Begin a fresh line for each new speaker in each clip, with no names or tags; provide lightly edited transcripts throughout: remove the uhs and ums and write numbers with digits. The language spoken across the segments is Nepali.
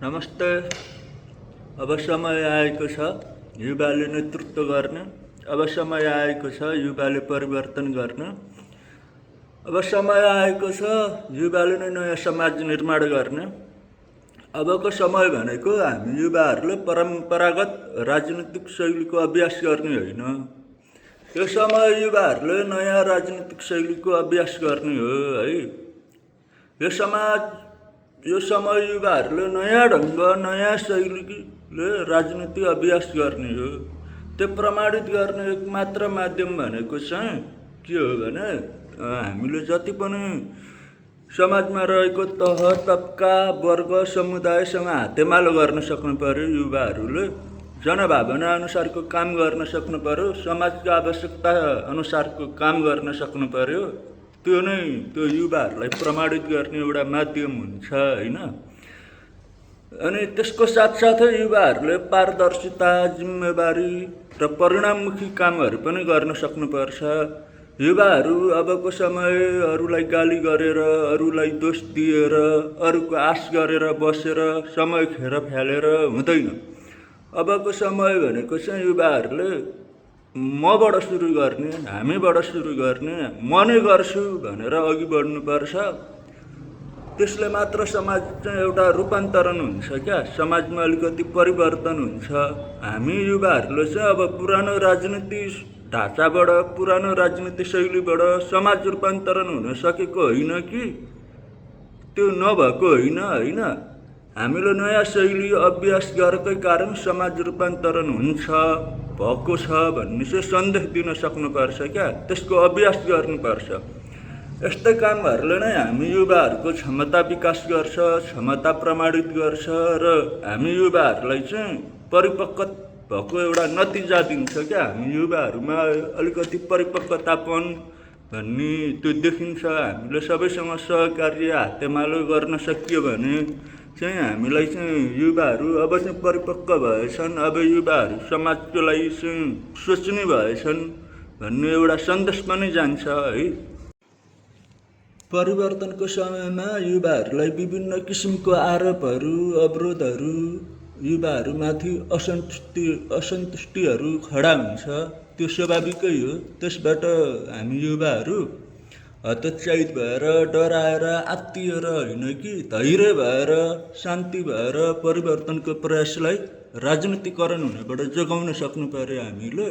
नमस्ते। अब समय आएको छ युवाले नेतृत्व गर्ने, अब समय आएको छ युवाले परिवर्तन गर्ने, अब समय आएको छ युवाले नै नयाँ समाज निर्माण गर्ने। अबको समय भनेको हामी युवाहरूले परम्परागत राजनीतिक शैलीको अभ्यास गर्ने होइन। यो समय युवाहरूले नयाँ राजनीतिक शैलीको अभ्यास गर्ने हो है। यो समय युवाहरूले नयाँ ढङ्ग नयाँ शैलीले राजनीति अभ्यास गर्ने हो। त्यो प्रमाणित गर्ने एक मात्र माध्यम भनेको चाहिँ के हो भने हामीले जति पनि समाजमा रहेको तह तबका वर्ग समुदायसँग हातेमालो गर्न सक्नु पर्यो। युवाहरूले जनभावना अनुसारको काम गर्न सक्नु पर्यो, समाजको आवश्यकता अनुसारको काम गर्न सक्नु पर्यो। त्यो नै त्यो युवाहरूलाई प्रमाणित गर्ने एउटा माध्यम हुन्छ होइन। अनि त्यसको साथसाथै युवाहरूले पारदर्शिता, जिम्मेवारी र परिणाममुखी कामहरू पनि गर्न सक्नुपर्छ। युवाहरू अबको समय अरूलाई गाली गरेर, अरूलाई दोष दिएर, अरूको आश गरेर बसेर समय खेर फ्यालेर हुँदैन। अबको समय भनेको चाहिँ युवाहरूले मबाट सुरु गर्ने, हामीबाट सुरु गर्ने, म नै गर्छु भनेर अघि बढ्नुपर्छ। त्यसले मात्र समाज चाहिँ एउटा रूपान्तरण हुन्छ क्या, समाजमा अलिकति परिवर्तन हुन्छ। हामी युवाहरूले चाहिँ अब पुरानो राजनीति ढाँचाबाट, पुरानो राजनीति शैलीबाट समाज रूपान्तरण हुन सकेको होइन कि त्यो नभएको होइन। हामीले नयाँ शैली अभ्यास गरेकै कारण समाज रूपान्तरण हुन्छ, भएको छ भन्ने चाहिँ सन्देश दिन सक्नुपर्छ क्या, त्यसको अभ्यास गर्नुपर्छ। यस्तै कामहरूले नै हामी युवाहरूको क्षमता विकास गर्छ, क्षमता प्रमाणित गर्छ र हामी युवाहरूलाई चाहिँ परिपक्व भएको एउटा नतिजा दिन्छ क्या। हामी युवाहरूमा अलिकति परिपक्वतापन भन्ने त्यो देखिन्छ। हामीले सबैसँग सहकार्य हातेमालो गर्न सकियो भने चाहिँ हामीलाई चाहिँ युवाहरू अब चाहिँ परिपक्व भएछन्, अब युवाहरू समाजको लागि चाहिँ सोच्ने भएछन् भन्ने एउटा सन्देश पनि जान्छ है। परिवर्तनको समयमा युवाहरूलाई विभिन्न किसिमको आरोपहरू, अवरोधहरू, युवाहरूमाथि असन्तुष्टिहरू खडा हुन्छ। त्यो स्वाभाविकै हो। त्यसबाट हामी युवाहरू हतोत्साहित भएर, डराएर, आत्तिएर होइन कि धैर्य भएर, शान्ति भएर परिवर्तनको प्रयासलाई राजनीतिकरण हुनेबाट जोगाउन सक्नु पर्यो हामीले।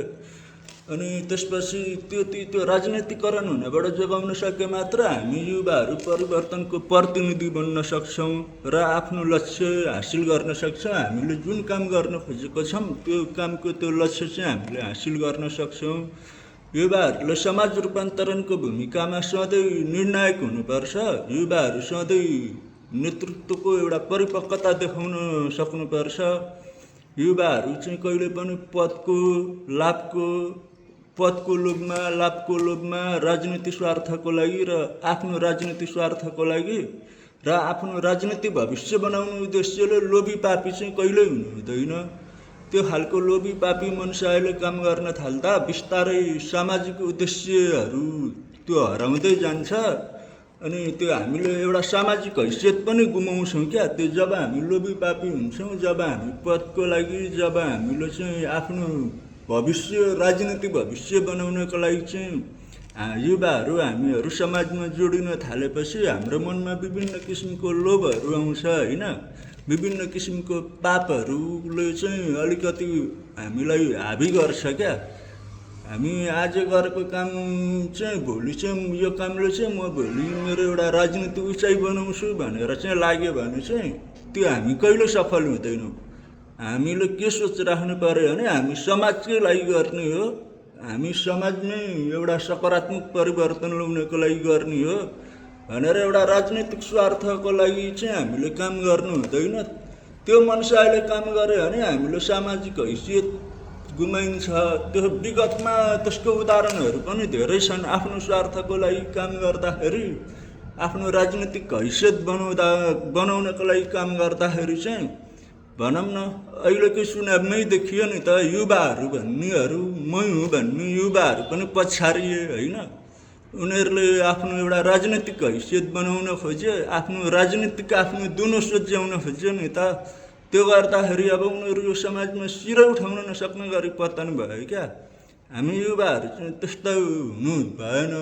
अनि त्यसपछि त्यो राजनीतिकरण हुनेबाट जोगाउन सके मात्र हामी युवाहरू परिवर्तनको प्रतिनिधि बन्न सक्छौँ र आफ्नो लक्ष्य हासिल गर्न सक्छौँ। हामीले जुन काम गर्न खोजेको छौँ त्यो कामको त्यो लक्ष्य चाहिँ हामीले हासिल गर्न सक्छौँ। युवाहरूले समाज रूपान्तरणको भूमिकामा सधैँ निर्णायक हुनुपर्छ। युवाहरू सधैँ नेतृत्वको एउटा परिपक्वता देखाउन सक्नुपर्छ। युवाहरू चाहिँ कहिले पनि पदको लोभमा, लाभको लोभमा, राजनीति स्वार्थको लागि र आफ्नो राजनीति स्वार्थको लागि र आफ्नो राजनीति भविष्य बनाउने उद्देश्यले लोभी पापी चाहिँ कहिल्यै हुनु हुँदैन। त्यो खालको लोभी पापी मनुष्यले काम गर्न थाल्दा बिस्तारै सामाजिक उद्देश्यहरू त्यो हराउँदै जान्छ। अनि त्यो हामीले एउटा सामाजिक हैसियत पनि गुमाउँछौँ क्या। त्यो जब हामी लोभी पापी हुन्छौँ, जब हामी पदको लागि, जब हामीले चाहिँ आफ्नो राजनीतिक भविष्य बनाउनको लागि चाहिँ युवाहरू हामीहरू समाजमा जोडिन थालेपछि हाम्रो मनमा विभिन्न किसिमको लोभहरू आउँछ होइन। विभिन्न किसिमको पापहरूले चाहिँ अलिकति हामीलाई हाबी गर्छ क्या। हामी आज गरेको काम चाहिँ भोलि चाहिँ यो कामले चाहिँ म भोलि मेरो एउटा राजनीतिक उचाइ बनाउँछु भनेर चाहिँ लाग्यो भने चाहिँ त्यो हामी कहिले सफल हुँदैनौँ। हामीले के सोच राख्नु पर्यो भने हामी समाजकै लागि गर्ने हो, हामी समाजमै एउटा सकारात्मक परिवर्तन ल्याउनको लागि गर्ने हो भनेर एउटा राजनीतिक स्वार्थको लागि चाहिँ हामीले काम गर्नु हुँदैन। त्यो मनुष्यले काम गर्यो भने हामीले सामाजिक हैसियत गुमाइन्छ। त्यो विगतमा त्यसको उदाहरणहरू पनि धेरै छन्। आफ्नो स्वार्थको लागि काम गर्दाखेरि, आफ्नो राजनीतिक हैसियत बनाउनको लागि काम गर्दाखेरि चाहिँ भनौँ न अहिलेकै चुनावमै देखियो नि त, युवाहरू भन्नेहरू मै हुँ भन्ने युवाहरू पनि पछारिए होइन। उनीहरूले आफ्नो एउटा राजनीतिक हैसियत बनाउन खोज्यो, आफ्नो राजनीतिक आफ्नो दुनो सोच्याउन खोज्यो नि त। त्यो गर्दाखेरि अब उनीहरू यो समाजमा सिर उठाउन नसक्ने गरी पतन भयो क्या। हामी युवाहरू चाहिँ त्यस्तो हुनु भएन।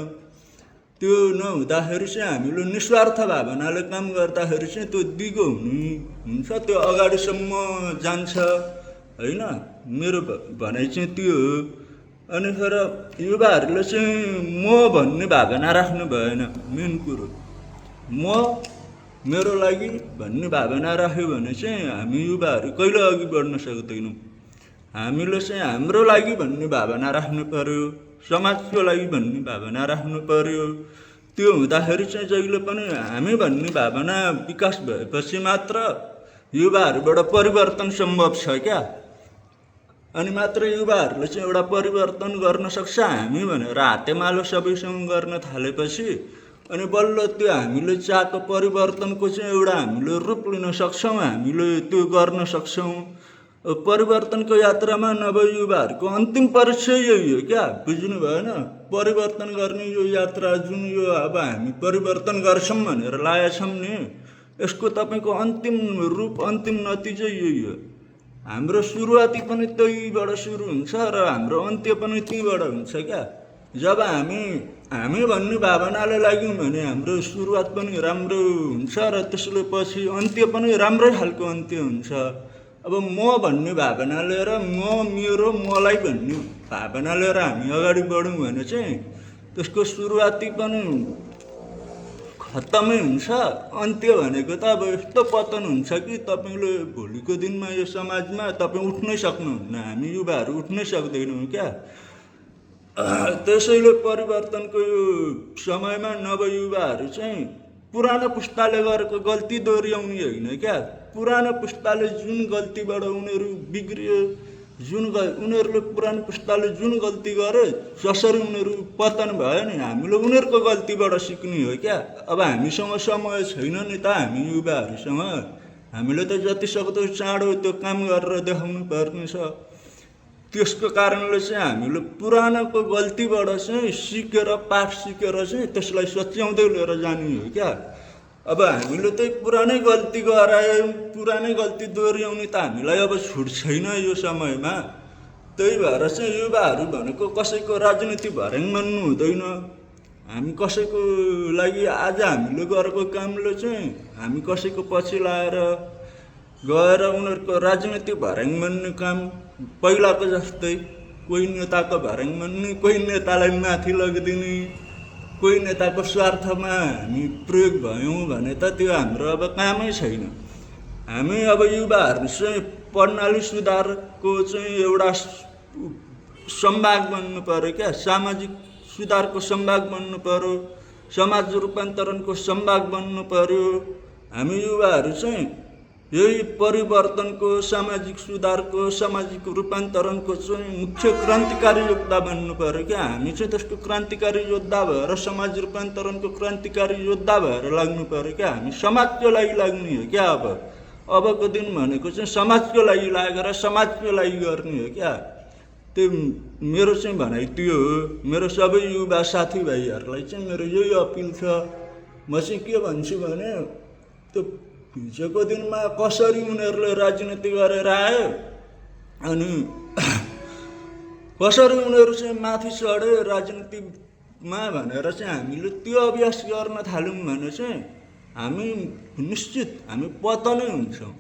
त्यो नहुँदाखेरि चाहिँ हामीले निस्वार्थ भावनाले काम गर्दाखेरि चाहिँ त्यो दिगो हुन्छ, त्यो अगाडिसम्म जान्छ होइन। मेरो भनाइ चाहिँ त्यो हो। अनि फेर युवाहरूले चाहिँ म भन्ने भावना राख्नु भएन। मेन कुरो म मेरो लागि भन्ने भावना राख्यो भने चाहिँ हामी युवाहरू कहिले अघि बढ्न सक्दैनौँ। हामीले चाहिँ हाम्रो लागि भन्ने भावना राख्नु पर्यो, समाजको लागि भन्ने भावना राख्नु पर्यो। त्यो हुँदाखेरि चाहिँ जहिले पनि हामी भन्ने भावना विकास भएपछि मात्र युवाहरूबाट परिवर्तन सम्भव छ क्या। अनि मात्र युवाहरूले चाहिँ एउटा परिवर्तन गर्न सक्छ हामी भनेर हातेमालो सबैसँग गर्न थालेपछि अनि बल्ल त्यो हामीले चाहेको परिवर्तनको चाहिँ एउटा हामीले रूप लिन सक्छौँ, हामीले त्यो गर्न सक्छौँ। परिवर्तनको यात्रामा नवयुवाहरूको अन्तिम परीक्षा यही हो क्या, बुझ्नु भएन। परिवर्तन गर्ने यो यात्रा जुन यो अब हामी परिवर्तन गर्छौँ भनेर लागेछौँ नि, यसको तपाईँको अन्तिम रूप अन्तिम नतिजा यही हो। हाम्रो सुरुवाती पनि त्यहीबाट सुरु हुन्छ र हाम्रो अन्त्य पनि त्यहीबाट हुन्छ क्या। जब हामी भन्ने भावनाले लाग्यौँ भने हाम्रो सुरुवात पनि राम्रो हुन्छ र त्यसले पछि अन्त्य पनि राम्रै खालको अन्त्य हुन्छ। अब म भन्ने भावना लिएर मेरो मलाई भन्ने भावना लिएर हामी अगाडि बढौँ भने चाहिँ त्यसको सुरुवाती पनि खत्तमै हुन्छ, अन्त्य भनेको त अब यस्तो पतन हुन्छ कि तपाईँले भोलिको दिनमा यो समाजमा तपाईँ उठ्नै सक्नुहुन्न, हामी युवाहरू उठ्नै सक्दैनौँ क्या। त्यसैले परिवर्तनको यो समयमा नवयुवाहरू चाहिँ पुरानो पुस्ताले गरेको गल्ती दोहोऱ्याउने होइन क्या। पुरानो पुस्ताले जुन गल्तीबाट उनीहरू बिग्रियो, उनीहरूले पुरानो पुस्ताले जुन गल्ती गरे, जसरी उनीहरू पतन भयो नि, हामीले उनीहरूको गल्तीबाट सिक्ने हो क्या। अब हामीसँग समय छैन नि त, हामी युवाहरूसँग हामीले त जति सक्दो चाँडो त्यो काम गरेर देखाउनु पर्ने छ। त्यसको कारणले चाहिँ हामीले पुरानोको गल्तीबाट चाहिँ सिकेर पाठ सिकेर चाहिँ त्यसलाई सच्याउँदै लिएर जाने हो क्या। अब हामीले त्यही पुरानै गल्ती गरायौँ, पुरानै गल्ती दोहोऱ्याउने त हामीलाई अब छुट छैन यो समयमा। त्यही भएर चाहिँ युवाहरू भनेको कसैको राजनीति भर्याङ मान्नु हुँदैन। हामी कसैको लागि आज हामीले गरेको कामले चाहिँ हामी कसैको पछि लाएर गएर उनीहरूको राजनीति भर्याङ मान्ने काम पहिलाको जस्तै कोही नेताको भर्याङ मान्ने, कोही नेतालाई माथि लगिदिने, कोही नेताको स्वार्थमा हामी प्रयोग भयौँ भने त त्यो हाम्रो अब कामै छैन। हामी अब युवाहरू चाहिँ प्रणाली सुधारको चाहिँ एउटा सम्भाग बन्नु पर्यो क्या। सामाजिक सुधारको सम्भाग बन्नु पर्यो, समाज रूपान्तरणको सम्भाग बन्नु पर्यो। हामी युवाहरू चाहिँ यही परिवर्तनको, सामाजिक सुधारको, सामाजिक रूपान्तरणको चाहिँ मुख्य क्रान्तिकारी योद्धा बन्नु पर्यो क्या। हामी चाहिँ त्यसको क्रान्तिकारी योद्धा भएर, समाज रूपान्तरणको क्रान्तिकारी योद्धा भएर लाग्नु पर्यो क्या। हामी समाजको लागि लाग्ने हो क्या। अबको दिन भनेको चाहिँ समाजको लागि लागेर समाजको लागि गर्ने हो क्या। त्यो मेरो चाहिँ भनाइ त्यो हो। मेरो सबै युवा साथीभाइहरूलाई चाहिँ मेरो यही अपिल छ। म चाहिँ के भन्छु भने त्यो हिजोको दिनमा कसरी उनीहरूले राजनीति गरेर आयो अनि कसरी उनीहरू चाहिँ माथि चढ्यो राजनीतिमा भनेर चाहिँ हामीले त्यो अभ्यास गर्न थाल्यौँ भने चाहिँ हामी निश्चित हामी पतनै हुन्छौँ।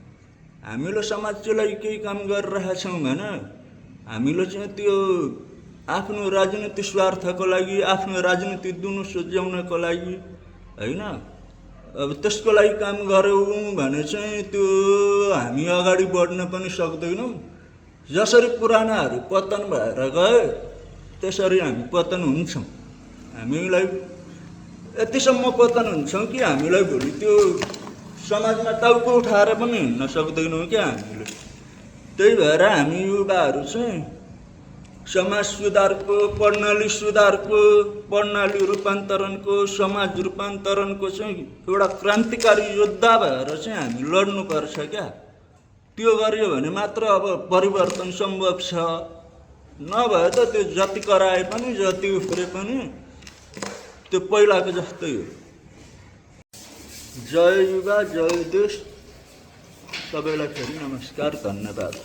हामीले समाजको लागि केही काम गरिरहेका छौँ भने हामीले चाहिँ त्यो आफ्नो राजनीति स्वार्थको लागि, आफ्नो राजनीति दुनो सोच्याउनको लागि होइन, अब त्यसको लागि काम गऱ्यौँ भने चाहिँ त्यो हामी अगाडि बढ्न पनि सक्दैनौँ। जसरी पुरानाहरू पतन भएर गए त्यसरी हामी पतन हुन्छौँ। हामीलाई यतिसम्म पतन हुन्छौँ कि हामीलाई भोलि त्यो समाजमा टाउको उठाएर पनि हिँड्न सक्दैनौँ क्या हामीले। त्यही भएर हामी युवाहरू चाहिँ समाज सुधारको, प्रणाली सुधारको, प्रणाली रूपान्तरणको, समाज रूपान्तरणको चाहिँ एउटा क्रान्तिकारी योद्धा भएर चाहिँ हामी लड्नुपर्छ क्या। त्यो गरियो भने मात्र अब परिवर्तन सम्भव छ। नभए त त्यो जति कराए पनि, जति उफ्रे पनि त्यो पहिलाको जस्तै हो। जय युवा जय देश, सबैलाई फेरि नमस्कार, धन्यवाद।